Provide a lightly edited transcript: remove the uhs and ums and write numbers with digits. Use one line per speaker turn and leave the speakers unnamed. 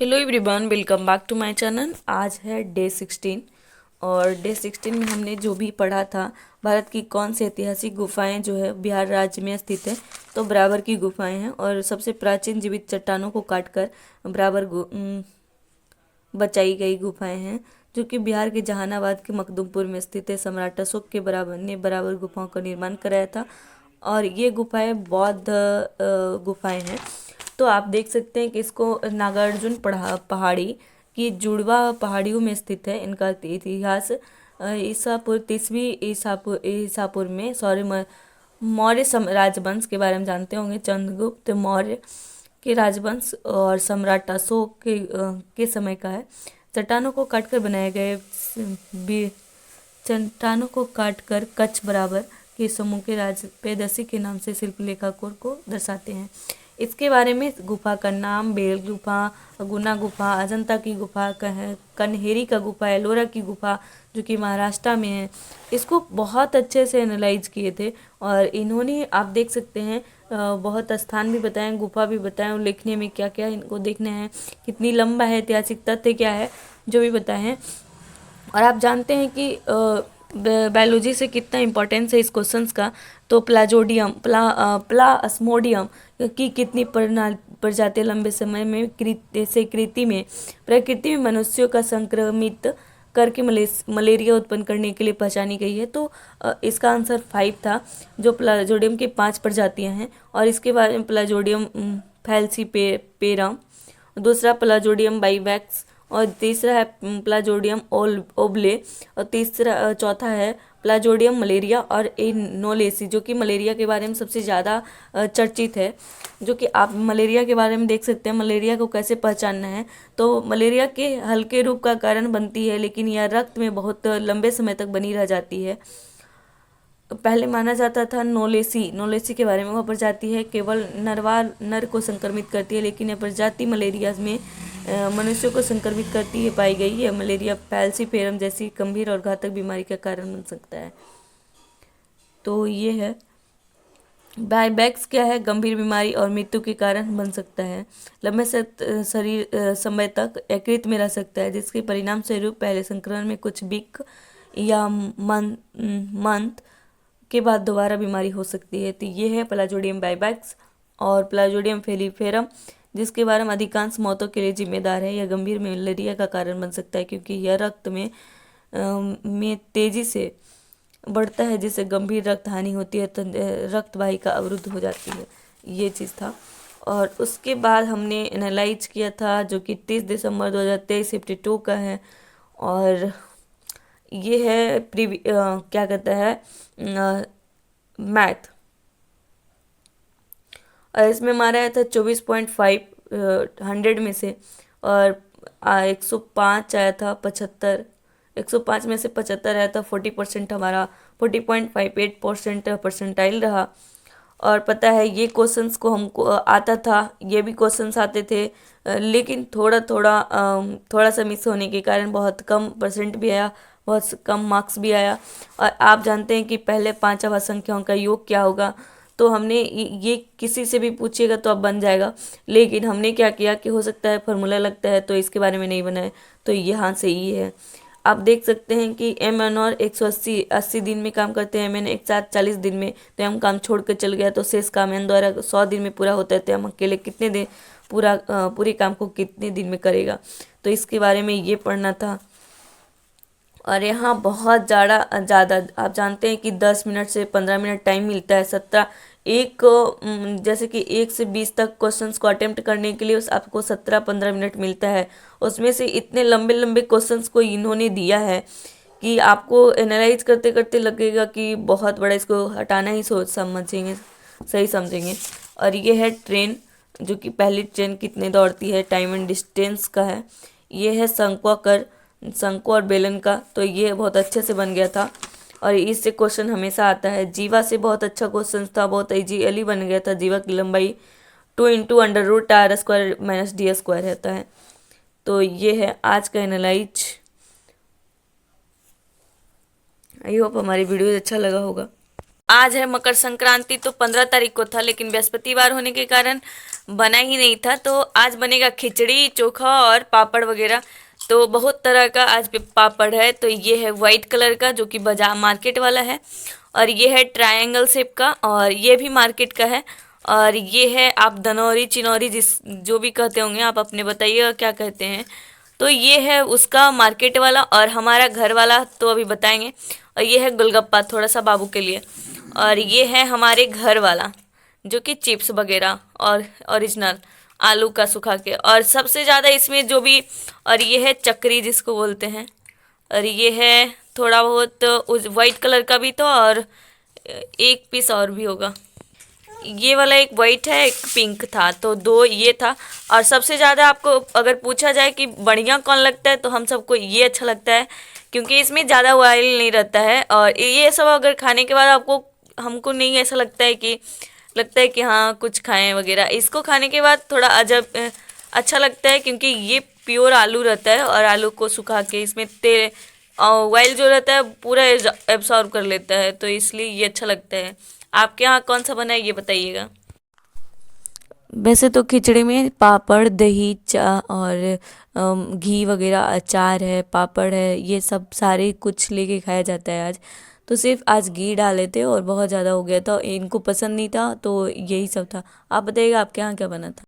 Hello everyone, welcome back to my channel. आज है day 16 और डे 16 में हमने जो भी पढ़ा था, भारत की कौन सी ऐतिहासिक गुफाएं जो है बिहार राज्य में स्थित है। तो बराबर की गुफाएं हैं और सबसे प्राचीन जीवित चट्टानों को काटकर बराबर बचाई गई गुफाएं हैं, जो कि बिहार के जहानाबाद के मखदुमपुर में स्थित है। सम्राट अशोक के बराबर गुफाओं का निर्माण कराया था और ये गुफाएं बौद्ध गुफाएं हैं। तो आप देख सकते हैं कि इसको नागार्जुन पहाड़ी की जुड़वा पहाड़ियों में स्थित है। इनका इतिहास ईसापुर 30वीं ईसापुर में मौर्य राजवंश के बारे में जानते होंगे। चंद्रगुप्त मौर्य के राजवंश और सम्राट अशोक के समय का है। चट्टानों को काटकर बनाए गए चट्टानों को काटकर कच्छ बराबर के समूह के राज पेदसी के नाम से शिल्पलेखाकार को दर्शाते हैं। इसके बारे में गुफा का नाम बेल गुफा, गुना गुफा, अजंता की गुफा, कन्हेरी का गुफा, एलोरा की गुफा, जो कि महाराष्ट्र में है। इसको बहुत अच्छे से एनालाइज किए थे और इन्होंने, आप देख सकते हैं, बहुत स्थान भी बताएं, गुफा भी बताएं और लिखने में क्या क्या इनको देखना है, कितनी लंबा है, ऐतिहासिक तथ्य क्या है, जो भी बताए हैं। और आप जानते हैं कि बायोलॉजी से कितना इम्पोर्टेंस है इस क्वेश्चंस का। तो प्लास्मोडियम की कितनी प्रजातियां लंबे समय में प्रकृति में मनुष्यों का संक्रमित करके मलेरिया उत्पन्न करने के लिए पहचानी गई है। तो इसका आंसर 5 था। जो प्लाजोडियम की 5 प्रजातियां हैं और इसके बारे में प्लाजोडियम फैल्सीपेरम, दूसरा प्लाजोडियम बाइवैक्स और तीसरा है प्लाजोडियम ओबले और चौथा है प्लाजोडियम मलेरिया और एनोलेसी, जो कि मलेरिया के बारे में सबसे ज़्यादा चर्चित है। जो कि आप मलेरिया के बारे में देख सकते हैं, मलेरिया को कैसे पहचानना है। तो मलेरिया के हल्के रूप का कारण बनती है, लेकिन यह रक्त में बहुत लंबे समय तक बनी रह जाती है। पहले माना जाता था नोलेसी के बारे में, वह प्रजाति है केवल नर को संक्रमित करती है, लेकिन यह प्रजाति मलेरिया में मनुष्यों को संक्रमित करती है पाई गई है। मलेरिया फैल्सीफेरम जैसी गंभीर और घातक बीमारी का कारण बन सकता है। तो ये है बाइबैक्स क्या है, गंभीर बीमारी और मृत्यु के कारण बन सकता है। लंबे समय तक यकृत में रह सकता है, जिसके परिणाम स्वरूप पहले संक्रमण में कुछ वीक या मंथ के बाद दोबारा बीमारी हो सकती है। तो ये है प्लाजोडियम बाइबैक्स और प्लाजोडियम फेलिफेरम, जिसके बारे में अधिकांश मौतों के लिए जिम्मेदार है। यह गंभीर मलेरिया का कारण बन सकता है क्योंकि यह रक्त में तेजी से बढ़ता है, जिससे गंभीर रक्त हानि होती है, तो रक्त वाहिका अवरुद्ध हो जाती है। ये चीज़ था। और उसके बाद हमने एनालाइज किया था, जो कि 30 दिसंबर 2023 शिफ्ट 2 का है। और ये है क्या कहता है मैथ, और इसमें हमारा आया था 24.5 100 में से, और 105 आया था 75, 105 में से 75 आया था। 40% हमारा 40.58% परसेंटाइल रहा। और पता है ये क्वेश्चंस को हमको आता था, ये भी क्वेश्चंस आते थे, लेकिन थोड़ा सा मिस होने के कारण बहुत कम परसेंट भी आया, बहुत कम मार्क्स भी आया। और आप जानते हैं कि पहले 5 अवध संख्याओं का योग क्या होगा। तो हमने ये किसी से भी पूछिएगा तो अब बन जाएगा, लेकिन हमने क्या किया कि हो सकता है फार्मूला लगता है तो इसके बारे में नहीं बनाए, तो यहाँ से ही है। आप देख सकते हैं कि एम एन और 180 दिन में काम करते हैं, एम एन एक साथ 40 दिन में। तो हम काम छोड़ कर चल गया, तो शेष काम एन द्वारा 100 दिन में पूरा होता है। तो हम अकेले कितने दिन पूरे काम को कितने दिन में करेगा, तो इसके बारे में ये पढ़ना था। और यहाँ बहुत ज़्यादा आप जानते हैं कि 10 मिनट से 15 मिनट टाइम मिलता है। जैसे कि 1 से 20 तक क्वेश्चंस को अटेम्प्ट करने के लिए आपको 17-15 मिनट मिलता है। उसमें से इतने लंबे लंबे क्वेश्चंस को इन्होंने दिया है कि आपको एनालाइज करते करते लगेगा कि बहुत बड़ा, इसको हटाना ही सही समझेंगे। और ये है ट्रेन, जो कि पहली ट्रेन कितने दौड़ती है, टाइम एंड डिस्टेंस का है। ये है शंकु और बेलन का, तो ये बहुत अच्छे से बन गया था और इससे क्वेश्चन हमेशा आता है। जीवा से बहुत अच्छा क्वेश्चन था, बहुत इजीली बन गया था। जीवा की लंबाई 2 × √r² - d² रहता है। तो ये है आज का एनालाइज। आई होप हमारी वीडियो अच्छा लगा होगा। आज है मकर संक्रांति, तो 15 तारीख को था, लेकिन बृहस्पतिवार होने के कारण बना ही नहीं था। तो आज बनेगा खिचड़ी, चोखा और पापड़ वगैरह। तो बहुत तरह का आज पापड़ है। तो ये है वाइट कलर का, जो कि बाजार मार्केट वाला है, और ये है ट्रायंगल शेप का, और ये भी मार्केट का है। और ये है आप दनौरी चिनौरी जिस जो भी कहते होंगे, आप अपने बताइएगा क्या कहते हैं। तो ये है उसका मार्केट वाला, और हमारा घर वाला तो अभी बताएंगे। और ये है गोलगप्पा, थोड़ा सा बाबू के लिए। और ये है हमारे घर वाला, जो कि चिप्स वगैरह और ओरिजिनल आलू का सुखा के। और सबसे ज़्यादा इसमें जो भी, और ये है चक्री जिसको बोलते हैं। और ये है थोड़ा बहुत उस वाइट कलर का भी, तो और एक पीस और भी होगा। ये वाला एक वाइट है, एक पिंक था, तो दो ये था। और सबसे ज़्यादा आपको अगर पूछा जाए कि बढ़िया कौन लगता है, तो हम सबको ये अच्छा लगता है, क्योंकि इसमें ज़्यादा ऑयल नहीं रहता है। और ये सब अगर खाने के बाद आपको, हमको नहीं ऐसा लगता है कि हाँ कुछ खाएं वगैरह। इसको खाने के बाद थोड़ा अजब अच्छा लगता है, क्योंकि ये प्योर आलू रहता है, और आलू को सुखा के इसमें तेल ऑयल जो रहता है पूरा एब्सॉर्ब कर लेता है, तो इसलिए ये अच्छा लगता है। आपके यहाँ कौन सा बना है ये बताइएगा। वैसे तो खिचड़ी में पापड़, दही, चा और घी वगैरह, अचार है, पापड़ है, ये सब सारे कुछ लेके खाया जाता है आज। तो सिर्फ आज घी डाले थे और बहुत ज़्यादा हो गया था, इनको पसंद नहीं था, तो यही सब था। आप बताइएगा आपके यहाँ क्या बना था।